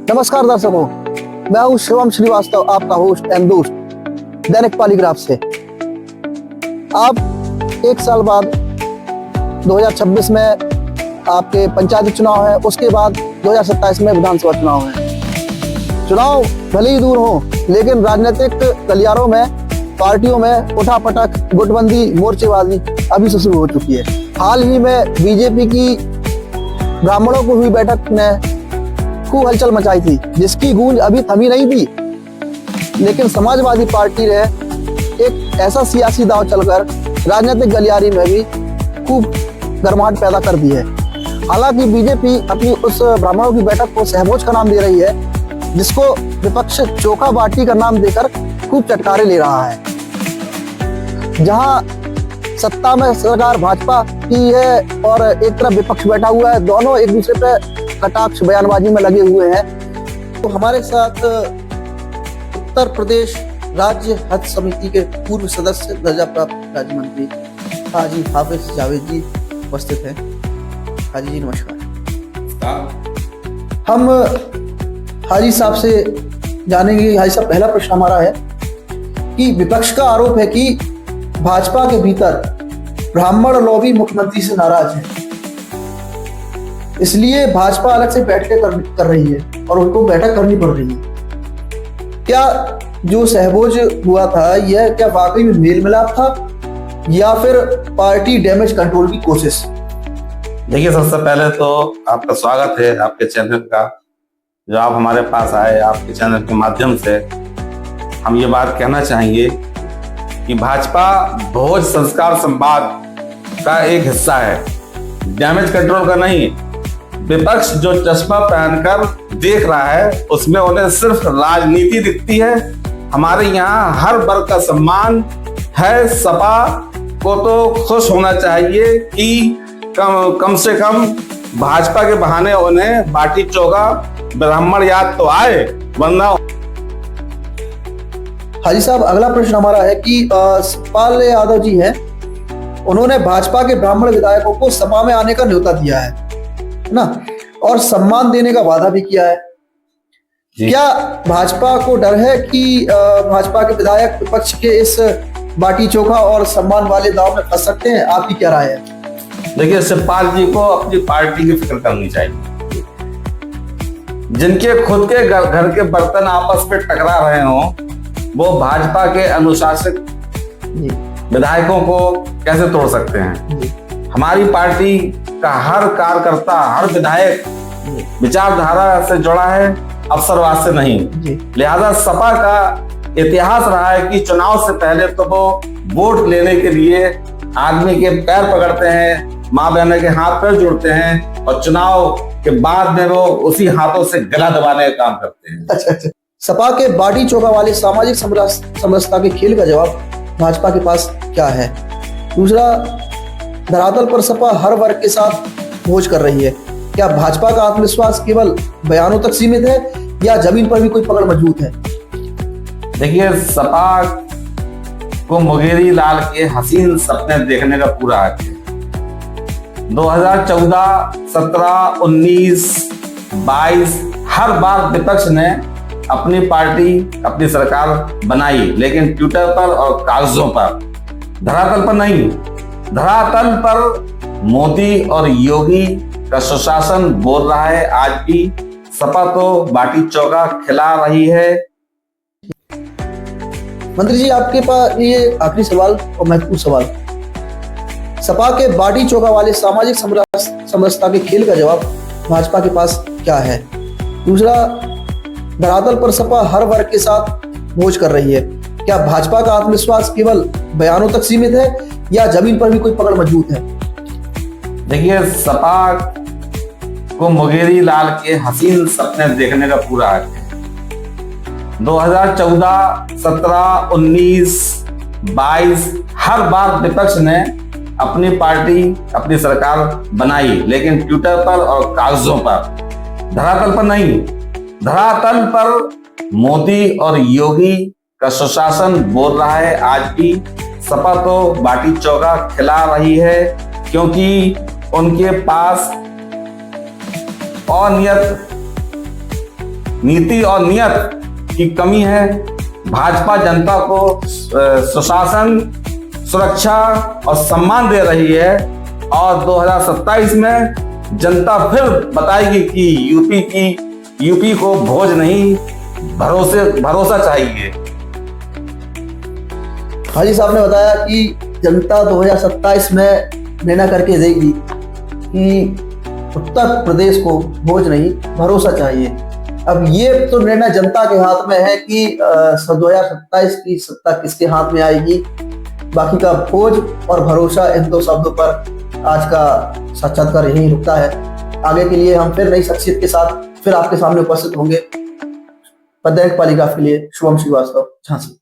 नमस्कार दर्शकों, मैं हूं शिवम श्रीवास्तव, आपका होस्ट एंड दोस्त दैनिक पॉलीग्राफ से। अब एक साल बाद 2026 में आपके पंचायती चुनाव है, उसके बाद 2027 में विधानसभा चुनाव है। चुनाव भले ही दूर हो, लेकिन राजनीतिक गलियारों में, पार्टियों में उठापटक, गुटबंदी, मोर्चेबाजी अभी से शुरू हो चुकी है। हाल ही में बीजेपी की ब्राह्मणों को हुई बैठक ने खूब हलचल मचाई थी, जिसकी गूंज अभी थमी नहीं थी। लेकिन समाजवादी पार्टी ने एक ऐसा सियासी दांव चलकर राजनीतिक गलियारी में भी खूब गर्माहट पैदा कर दी है। हालांकि बीजेपी अपनी उस ब्राह्मणों की बैठक को सहभोज का नाम दे रही है, जिसको विपक्ष चोखा बाटी का नाम देकर खूब चटकारे ले रहा है। जहां सत्ता में सरकार भाजपा की है और एक तरफ विपक्ष बैठा हुआ है, दोनों एक दूसरे पे कटाक्ष बयानबाजी में लगे हुए हैं। तो हमारे साथ उत्तर प्रदेश राज्य हज समिति के पूर्व सदस्य, दर्जा प्राप्त राज्य मंत्री हाजी हाफिज जावेद जी उपस्थित हैं। हाजी जी नमस्कार। हम हाजी साहब से जानेंगे। हाजी साहब, पहला प्रश्न हमारा है कि विपक्ष का आरोप है कि भाजपा के भीतर ब्राह्मण लॉबी मुख्यमंत्री से नाराज है, इसलिए भाजपा अलग से बैठकें कर रही है और उनको बैठक करनी पड़ रही है। क्या जो सहभोज हुआ था, यह क्या वाकई में मेल मिलाप था या फिर पार्टी डैमेज कंट्रोल की कोशिश? देखिए, सबसे पहले तो आपका स्वागत है आपके चैनल का, जो आप हमारे पास आए। आपके चैनल के माध्यम से हम ये बात कहना चाहेंगे कि भाजपा भोज संस्कार संवाद का एक हिस्सा है, डैमेज कंट्रोल का नहीं। विपक्ष जो चश्मा पहनकर देख रहा है, उसमें उन्हें सिर्फ राजनीति दिखती है। हमारे यहाँ हर वर्ग का सम्मान है। सपा को तो खुश होना चाहिए कि कम से कम भाजपा के बहाने उन्हें बाटी चोखा ब्राह्मण याद तो आए, वरना। हाजी साहब, अगला प्रश्न हमारा है कि सतपाल यादव जी हैं, उन्होंने भाजपा के ब्राह्मण विधायकों को सभा में आने का न्योता दिया है ना, और सम्मान देने का वादा भी किया है। क्या भाजपा को डर है कि भाजपा के विधायक विपक्ष के इस बाटी चोखा और सम्मान वाले दांव में फंस सकते हैं? आपकी क्या राय है? देखिए, सतपाल जी को अपनी पार्टी की फिक्र करनी चाहिए। जिनके खुद के घर के बर्तन आपस में टकरा रहे हों, वो भाजपा के अनुशासित विधायकों को कैसे तोड़ सकते हैं? हमारी पार्टी का हर कार्यकर्ता, हर विधायक विचारधारा से जुड़ा है, अवसरवाद से नहीं। लिहाजा सपा का इतिहास रहा है कि चुनाव से पहले तो वो वोट लेने के लिए आदमी के पैर पकड़ते हैं, माँ बहनों के हाथ पैर जोड़ते हैं, और चुनाव के बाद में वो उसी हाथों से गला दबाने का काम करते हैं। अच्छा। सपा के बाटी चोखा वाले सामाजिक समरसता के खेल का जवाब भाजपा के पास क्या है? दूसरा, धरातल पर सपा हर वर्ग के साथ भोज कर रही है। क्या भाजपा का आत्मविश्वास केवल बयानों तक सीमित है या जमीन पर भी कोई पकड़ मजबूत है? देखिए, सपा को मुंगेरी लाल के हसीन सपने देखने का पूरा हक है। 2014, 17, 19, 22 हर बार विपक्ष ने अपनी पार्टी, अपनी सरकार बनाई, लेकिन ट्विटर पर और कागजों पर, धरातल पर नहीं। धरातल पर मोदी और योगी का सुशासन बोल रहा है। आज भी सपा तो बाटी चोखा खिला रही है। मंत्री जी, आपके पास ये आखिरी सवाल और महत्वपूर्ण सवाल, सपा के बाटी चोखा वाले सामाजिक समरसता के खेल का जवाब भाजपा के पास क्या है? दूसरा, धरातल पर सपा हर वर्ग के साथ भोज कर रही है। क्या भाजपा का आत्मविश्वास केवल बयानों तक सीमित है या जमीन पर भी कोई पकड़ मजबूत है? देखिए, सपा को मुंगेरी लाल के हसीन सपने देखने का पूरा हक है। 2014, 17, 19, 22 हर बार विपक्ष ने अपनी पार्टी, अपनी सरकार बनाई, लेकिन ट्विटर पर और कागजों पर, धरातल पर नहीं। धरातल पर मोदी और योगी का सुशासन बोल रहा है। आज भी सपा तो बाटी चोखा खिला रही है, क्योंकि उनके पास अनियत नीति और नियत की कमी है। भाजपा जनता को सुशासन, सुरक्षा और सम्मान दे रही है और 2027 में जनता फिर बताएगी कि यूपी को भोज नहीं, भरोसा चाहिए। हाजी साहब ने बताया कि जनता 2027 में निर्णय करके देगी कि उत्तर प्रदेश को भोज नहीं, भरोसा चाहिए। अब ये तो निर्णय जनता के हाथ में है कि 2027 की सत्ता किसके हाथ में आएगी। बाकी का भोज और भरोसा, इन दो शब्दों पर आज का साक्षात्कार यहीं रुकता है। आगे के लिए हम फिर नई शख्सियत के साथ फिर आपके सामने उपस्थित होंगे। दैनिक पालिका के लिए शुभम श्रीवास्तव, झांसी।